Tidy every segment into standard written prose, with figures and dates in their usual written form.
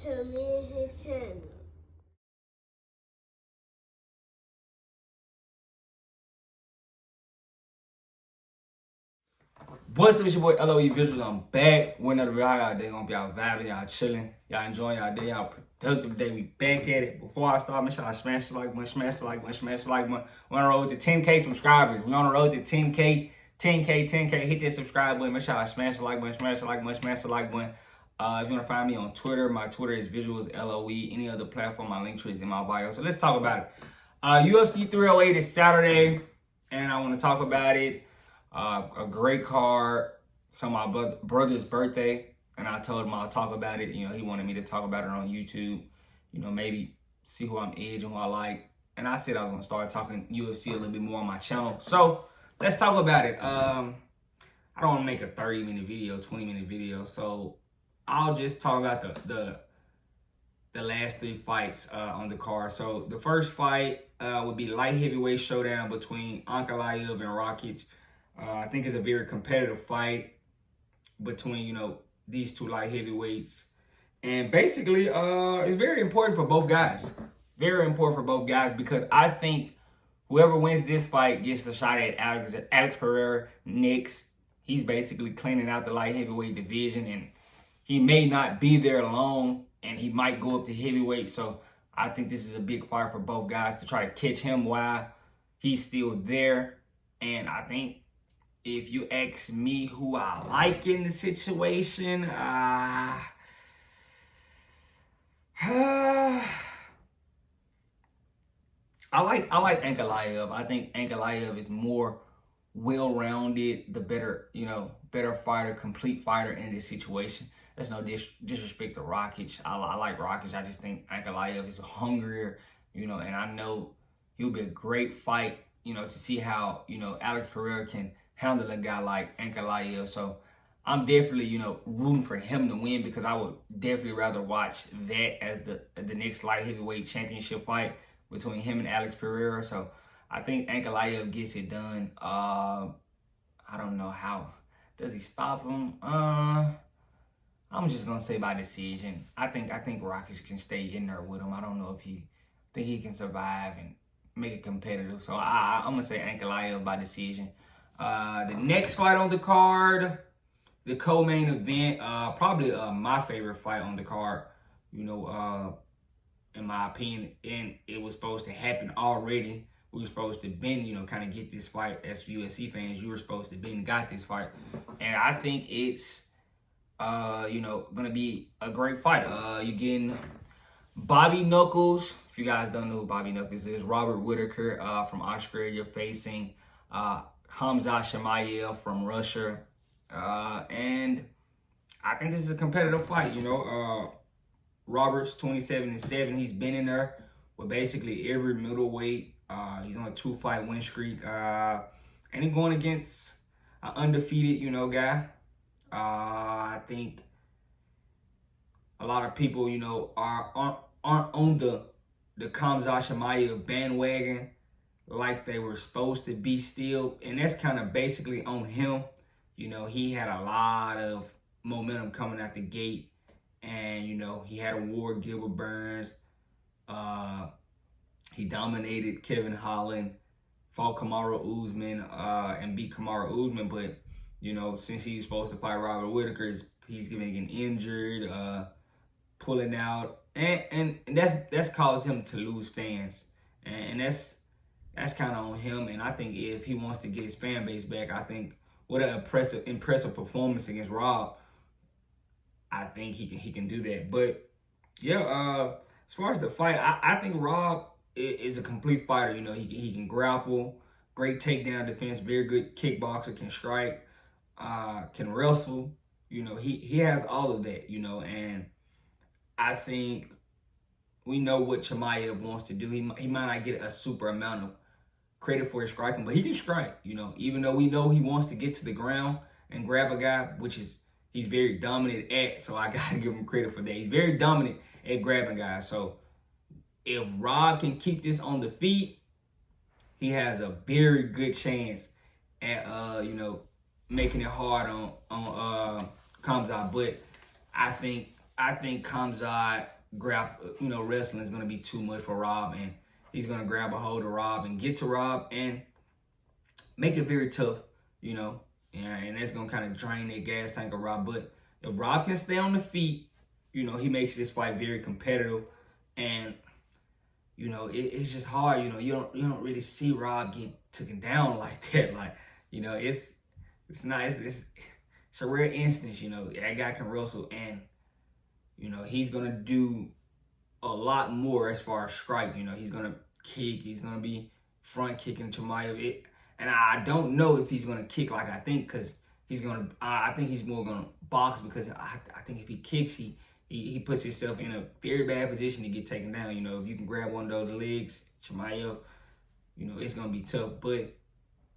to me and his channel. What's up, it's your boy LOE Visuals. I'm back with another video. How y'all day gonna be? Y'all vibing, y'all chilling, y'all enjoying y'all day, y'all productive day. We back at it. Before I start, make sure I smash the like button, smash the like button, smash the like button. We're on the road to 10K subscribers. We're on the road to 10K. Hit that subscribe button. Make sure I smash the like button, smash the like button, smash the like button. If you want to find me on Twitter, my Twitter is Visuals LOE. Any other platform, my link tree is in my bio. So let's talk about it. UFC 308 is Saturday, and I want to talk about it. A great card. It's on my brother's birthday, and I told him I'll talk about it. You know, he wanted me to talk about it on YouTube. You know, maybe see who I'm edging, who I like. And I said I was gonna start talking UFC a little bit more on my channel. So let's talk about it. I don't want to make a 30-minute video, 20-minute video. So I'll just talk about the last three fights on the card. So the first fight would be light heavyweight showdown between Ankalaev and Rakic. I think it's a very competitive fight between, you know, these two light heavyweights. And basically, it's very important for both guys. Very important for both guys because I think whoever wins this fight gets a shot at Alex Pereira next. He's basically cleaning out the light heavyweight division, and he may not be there long, and he might go up to heavyweight. So I think this is a big fight for both guys to try to catch him while he's still there. And I think if you ask me who I like in the situation, I like Ankalaev. I think Ankalaev is more well-rounded, the better fighter, complete fighter in this situation. There's no disrespect to Rakic. I like Rakic. I just think Ankalaev is hungrier, you know, and I know he'll be a great fight, you know, to see how, you know, Alex Pereira can handle a guy like Ankalaev. So I'm definitely, you know, rooting for him to win because I would definitely rather watch that as the next light heavyweight championship fight between him and Alex Pereira. So I think Ankalaev gets it done. I don't know how. Does he stop him? I'm just gonna say by decision. I think Rakic can stay in there with him. I don't know if he think he can survive and make it competitive. So I'm gonna say Ankalaev by decision. The next fight on the card, the co-main event, probably my favorite fight on the card, you know, in my opinion, and it was supposed to happen already. We were supposed to been, you know, kind of get this fight as UFC fans. You were supposed to been got this fight, and I think it's, you know, gonna be a great fight. You're getting Bobby Knuckles. If you guys don't know who Bobby Knuckles is, Robert Whittaker from Australia facing Khamzat Chimaev from Russia. And I think this is a competitive fight, you know. Robert's 27-7. He's been in there with basically every middleweight. He's on a 2-fight win streak. And he's going against an undefeated, you know, guy. I think a lot of people, you know, aren't on the Khamzat Chimaev bandwagon like they were supposed to be still. And that's kind of basically on him. You know, he had a lot of momentum coming out the gate. And, you know, he had a war with Gilbert Burns. He dominated Kevin Holland, fought Kamaru Usman, and beat Kamaru Usman. But, you know, since he was supposed to fight Robert Whittaker, he's getting injured, pulling out. And that's caused him to lose fans. And that's kind of on him. And I think if he wants to get his fan base back, I think with an impressive performance against Rob, I think he can do that. But yeah, as far as the fight, I think Rob is a complete fighter. You know, he can grapple, great takedown defense, very good kickboxer, can strike, can wrestle. You know, he has all of that. You know, and I think we know what Chimaev wants to do. He might not get a super amount of credit for his striking, but he can strike. You know, even though we know he wants to get to the ground and grab a guy, which is he's very dominant at, so I gotta give him credit for that. He's very dominant at grabbing guys. So if Rob can keep this on the feet, he has a very good chance at you know, making it hard on Khamzat. But I think Khamzat wrestling is going to be too much for Rob, and he's going to grab a hold of Rob and get to Rob and make it very tough, and that's going to kind of drain that gas tank of Rob. But if Rob can stay on the feet, he makes this fight very competitive, and it's just hard. You don't really see Rob get taken down like that. Like, it's nice. It's a rare instance. That guy can wrestle, and he's gonna do a lot more as far as strike. He's gonna kick. He's gonna be front kicking Chimaev. And I don't know if he's gonna kick like I think, because I think he's more gonna box, because I think if he kicks, he puts himself in a very bad position to get taken down. If you can grab one of those legs, Chimaev, it's gonna be tough. But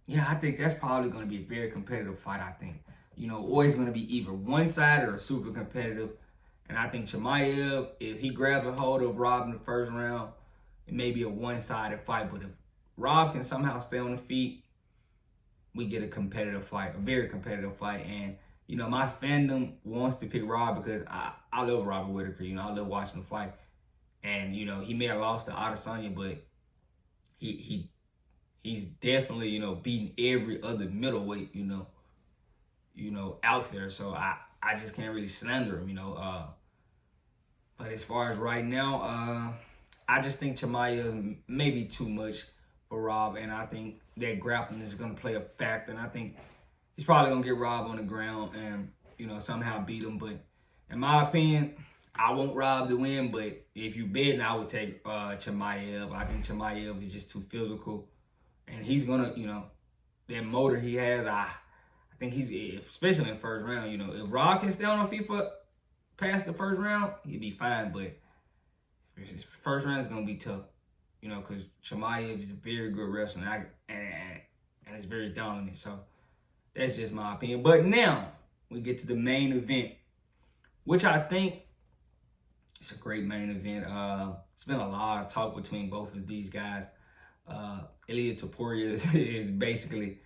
yeah, I think that's probably gonna be a very competitive fight. I think, or it's gonna be either one-sided or super competitive. And I think Chimaev, if he grabs a hold of Rob in the first round, it may be a one-sided fight. But if Rob can somehow stay on the feet, we get a competitive fight, a very competitive fight. And, my fandom wants to pick Rob because I love Robert Whittaker. I love watching him fight. And, he may have lost to Adesanya, but he's definitely, beating every other middleweight, out there. So I just can't really slander him, But as far as right now, I just think Chimaev may be too much for Rob, and I think that grappling is going to play a factor. And I think he's probably going to get Rob on the ground and, somehow beat him. But in my opinion, I want Rob to win. But if you bet, I would take Chimaev. I think Chimaev is just too physical. And he's going to, that motor he has, I think he's, especially in the first round, if Rob can stay on the feet for past the first round, he'd be fine. But his first round is going to be tough, because Chimaev is a very good wrestler and it's very dominant. So that's just my opinion. But now we get to the main event, which I think it's a great main event. It's been a lot of talk between both of these guys. Ilia Topuria is basically,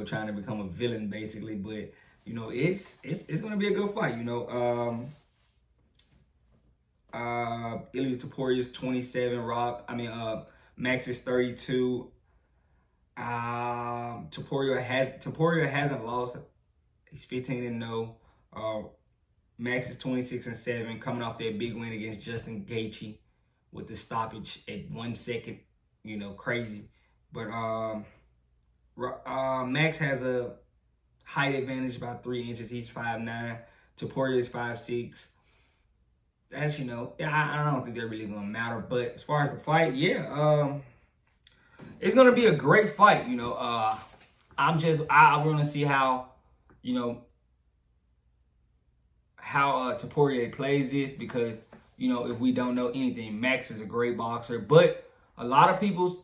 trying to become a villain, basically. But, it's going to be a good fight, Ilia Topuria is 27. Max is 32. Topuria hasn't lost. He's 15-0. Max is 26-7, coming off that big win against Justin Gaethje with the stoppage at 1 second. Crazy. But Max has a height advantage about 3 inches. He's 5'9". Topuria is 5'6". That's, I don't think they're really going to matter. But as far as the fight, it's going to be a great fight. I want to see how, Topuria plays this, because, if we don't know anything, Max is a great boxer. But a lot of people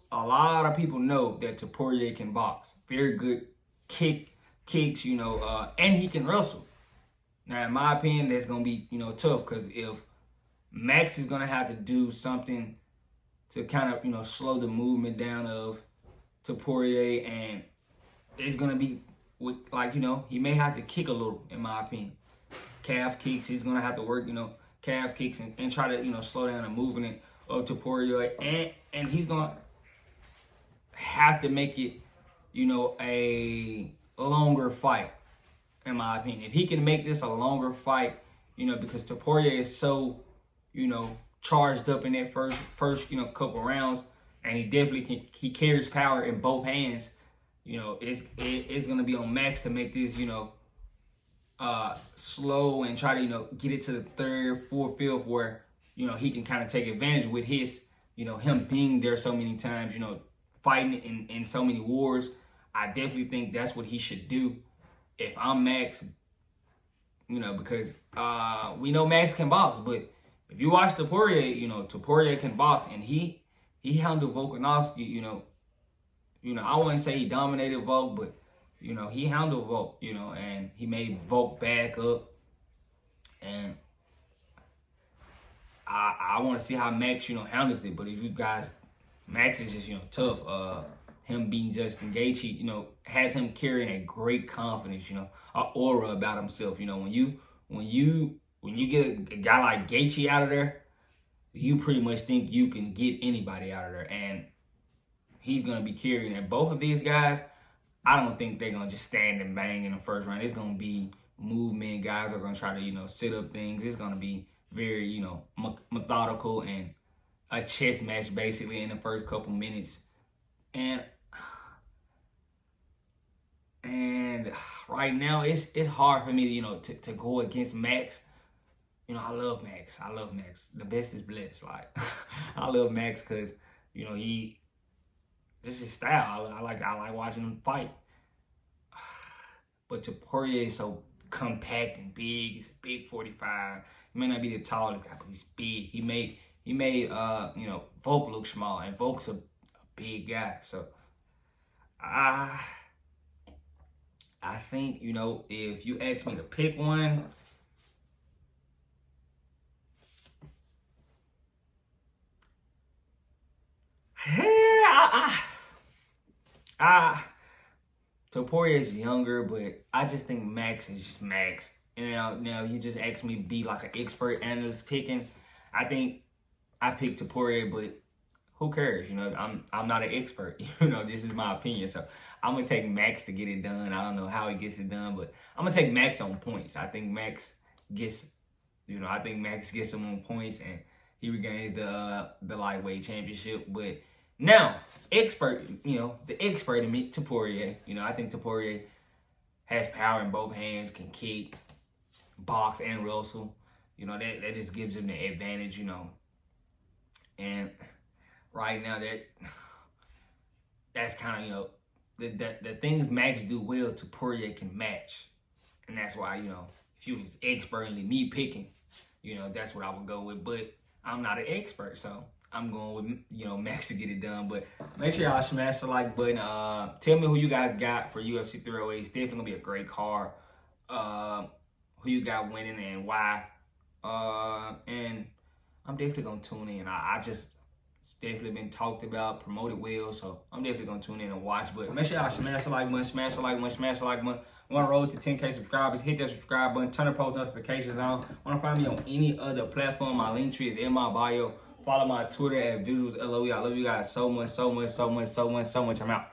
know that Topuria can box. Very good kicks, and he can wrestle. Now, in my opinion, that's going to be, tough, because if Max is going to have to do something to kind of, slow the movement down of Topuria, and it's going to be, he may have to kick a little, in my opinion. Calf kicks, he's going to have to work, calf kicks and try to, slow down the movement of Topuria, and he's going to have to make it, a longer fight, in my opinion. If he can make this a longer fight, because Topuria is so, charged up in that first couple rounds, and he definitely he carries power in both hands. It's gonna be on Max to make this, slow and try to, get it to the third, fourth, fifth, where, he can kind of take advantage with his, him being there so many times, fighting in so many wars. I definitely think that's what he should do if I'm Max, because we know Max can box, but if you watch Topuria, Topuria can box, and he handled Volkanovski, I wouldn't say he dominated Volk, but, he handled Volk, and he made Volk back up, and I want to see how Max, handles it. But if you guys, Max is just, tough. Him beating Justin Gaethje, has him carrying a great confidence, an aura about himself. When you get a guy like Gaethje out of there, you pretty much think you can get anybody out of there, and he's gonna be carrying it. Both of these guys, I don't think they're gonna just stand and bang in the first round. It's gonna be movement. Guys are gonna try to set up things. It's gonna be very methodical and a chess match basically in the first couple minutes. And right now it's hard for me to go against Max. I love Max. I love Max. The best is blessed. Like I love Max because he just his style. I like watching him fight. But Topuria is so compact and big. He's a big 45. He may not be the tallest guy, but he's big. He made Volk look small, and Volk's a big guy. So I think if you ask me to pick one, Topuria is younger, but I just think Max is just Max. And now you just asked me to be like an expert analyst picking. I think I picked Topuria, but who cares? I'm not an expert. This is my opinion. So I'm gonna take Max to get it done. I don't know how he gets it done, but I'm gonna take Max on points. I think Max gets him on points, and he regains the lightweight championship. But now, the expert in me, Topuria. I think Topuria has power in both hands, can kick, box, and wrestle. That just gives him the advantage, And right now, that's kind of, the things Max do well, Topuria can match. And that's why, if you was expertly me picking, that's what I would go with. But I'm not an expert, so I'm going with, Max to get it done. But make sure y'all smash the like button. Tell me who you guys got for UFC 308. It's definitely going to be a great card. Who you got winning and why. And I'm definitely going to tune in. It's definitely been talked about, promoted well, so I'm definitely going to tune in and watch. But make sure y'all smash the like button, smash the like button, smash the like button. Want to roll to 10K subscribers, hit that subscribe button, turn the post notifications on. Want to find me on any other platform, my link tree is in my bio. Follow my Twitter at VisualsLOE. I love you guys so much, so much, so much, so much, so much. I'm out.